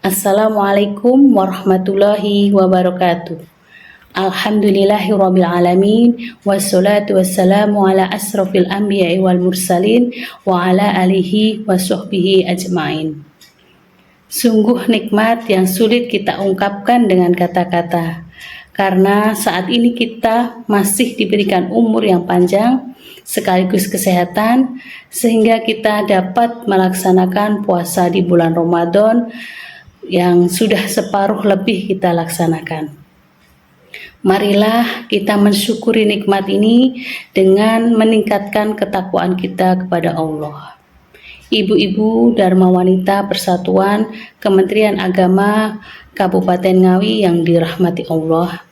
Assalamualaikum warahmatullahi wabarakatuh. Alhamdulillahirabbil alamin wassalatu wassalamu ala asrofil anbiya'i wal mursalin wa ala alihi wa sahbihi ajmain. Sungguh nikmat yang sulit kita ungkapkan dengan kata-kata, karena saat ini kita masih diberikan umur yang panjang sekaligus kesehatan sehingga kita dapat melaksanakan puasa di bulan Ramadan yang sudah separuh lebih kita laksanakan. Marilah kita mensyukuri nikmat ini dengan meningkatkan ketakwaan kita kepada Allah. Ibu-ibu Dharma Wanita Persatuan Kementerian Agama Kabupaten Ngawi yang dirahmati Allah.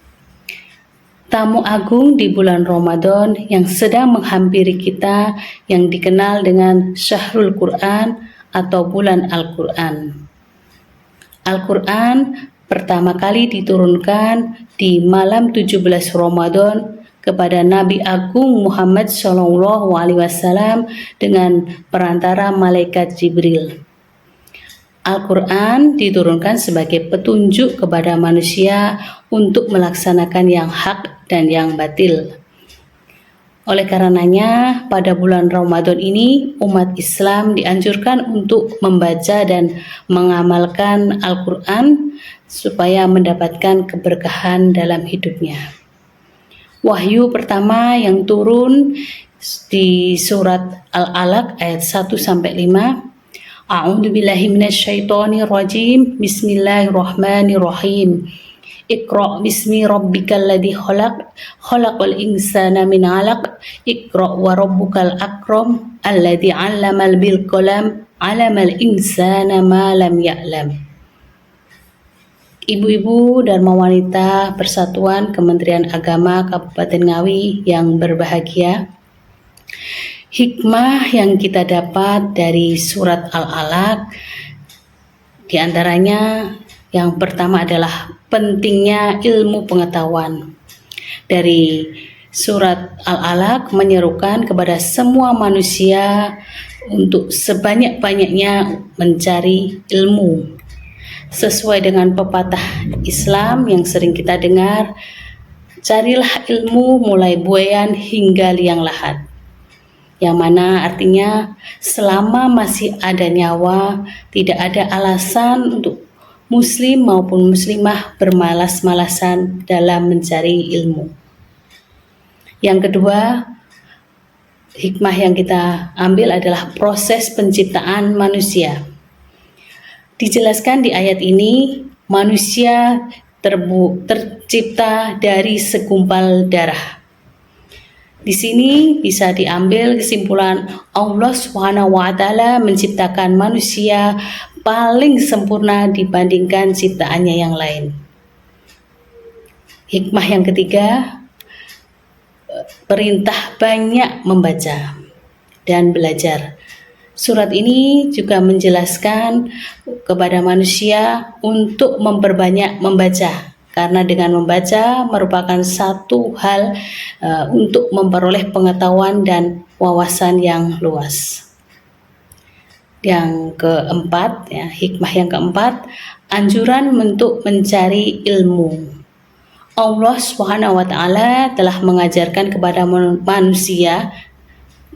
Tamu agung di bulan Ramadan yang sedang menghampiri kita yang dikenal dengan Syahrul Quran atau bulan Al-Quran. Al-Quran pertama kali diturunkan di malam 17 Ramadan kepada Nabi Agung Muhammad SAW dengan perantara malaikat Jibril. Al-Quran diturunkan sebagai petunjuk kepada manusia untuk melaksanakan yang hak dan yang batil. Oleh karenanya, pada bulan Ramadan ini, umat Islam dianjurkan untuk membaca dan mengamalkan Al-Quran supaya mendapatkan keberkahan dalam hidupnya. Wahyu pertama yang turun di surat Al-Alaq ayat 1-5. A'udzubillahi minasyaitonirrajim. Bismillahirrahmanirrahim. Iqra' bismi rabbikal ladzi khalaq, khalaqal insana min 'alaq, Iqra' wa rabbukal akram, alladzi 'allamal bil qalam, 'allamal insana ma lam ya'lam. Ibu-ibu Dharma Wanita Persatuan Kementerian Agama Kabupaten Ngawi yang berbahagia, hikmah yang kita dapat dari surat Al-Alaq di antaranya yang pertama adalah pentingnya ilmu pengetahuan. Dari surat Al-Alaq menyerukan kepada semua manusia untuk sebanyak-banyaknya mencari ilmu. Sesuai dengan pepatah Islam yang sering kita dengar, carilah ilmu mulai buayan hingga liang lahat. Yang mana artinya selama masih ada nyawa, tidak ada alasan untuk Muslim maupun Muslimah bermalas-malasan dalam mencari ilmu. Yang kedua, hikmah yang kita ambil adalah proses penciptaan manusia. Dijelaskan di ayat ini, manusia tercipta dari segumpal darah. Di sini bisa diambil kesimpulan Allah SWT menciptakan manusia paling sempurna dibandingkan ciptaannya yang lain. Hikmah yang ketiga, perintah banyak membaca dan belajar. Surat ini juga menjelaskan kepada manusia untuk memperbanyak membaca, karena dengan membaca merupakan satu hal untuk memperoleh pengetahuan dan wawasan yang luas. Yang keempat, hikmah yang keempat, anjuran untuk mencari ilmu. Allah SWT telah mengajarkan kepada manusia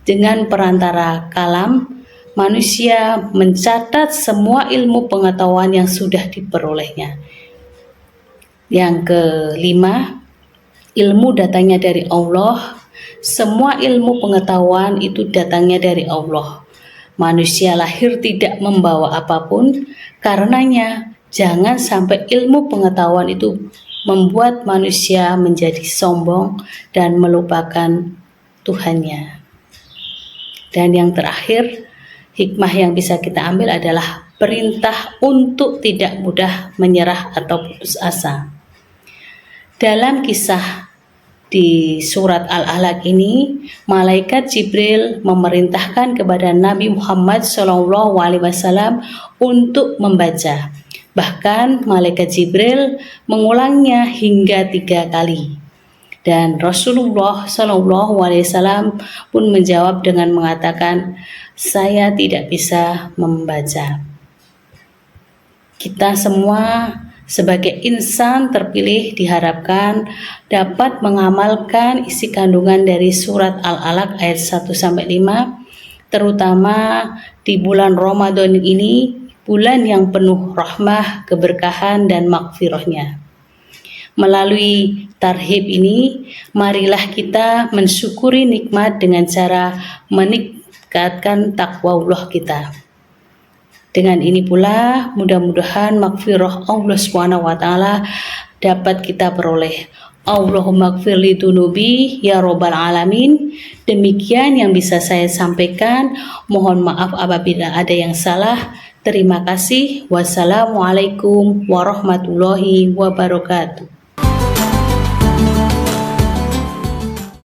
dengan perantara kalam, manusia mencatat semua ilmu pengetahuan yang sudah diperolehnya. Yang kelima, ilmu datangnya dari Allah. Semua ilmu pengetahuan itu datangnya dari Allah. Manusia lahir tidak membawa apapun, karenanya jangan sampai ilmu pengetahuan itu membuat manusia menjadi sombong dan melupakan Tuhannya. Dan yang terakhir, hikmah yang bisa kita ambil adalah perintah untuk tidak mudah menyerah atau putus asa. Dalam kisah di surat Al-Alaq ini, malaikat Jibril memerintahkan kepada Nabi Muhammad SAW untuk membaca. Bahkan malaikat Jibril mengulangnya hingga 3 kali. Dan Rasulullah SAW pun menjawab dengan mengatakan, saya tidak bisa membaca. Kita semua sebagai insan terpilih diharapkan dapat mengamalkan isi kandungan dari surat Al-Alaq ayat 1-5, terutama di bulan Ramadan ini, bulan yang penuh rahmah, keberkahan, dan maghfirahnya. Melalui tarhib ini, marilah kita mensyukuri nikmat dengan cara meningkatkan takwa kita. Dengan ini pula, mudah-mudahan maghfirah Allah SWT dapat kita peroleh. Allahumma gfirli dunubi ya robbal alamin. Demikian yang bisa saya sampaikan. Mohon maaf apabila ada yang salah. Terima kasih. Wassalamualaikum warahmatullahi wabarakatuh.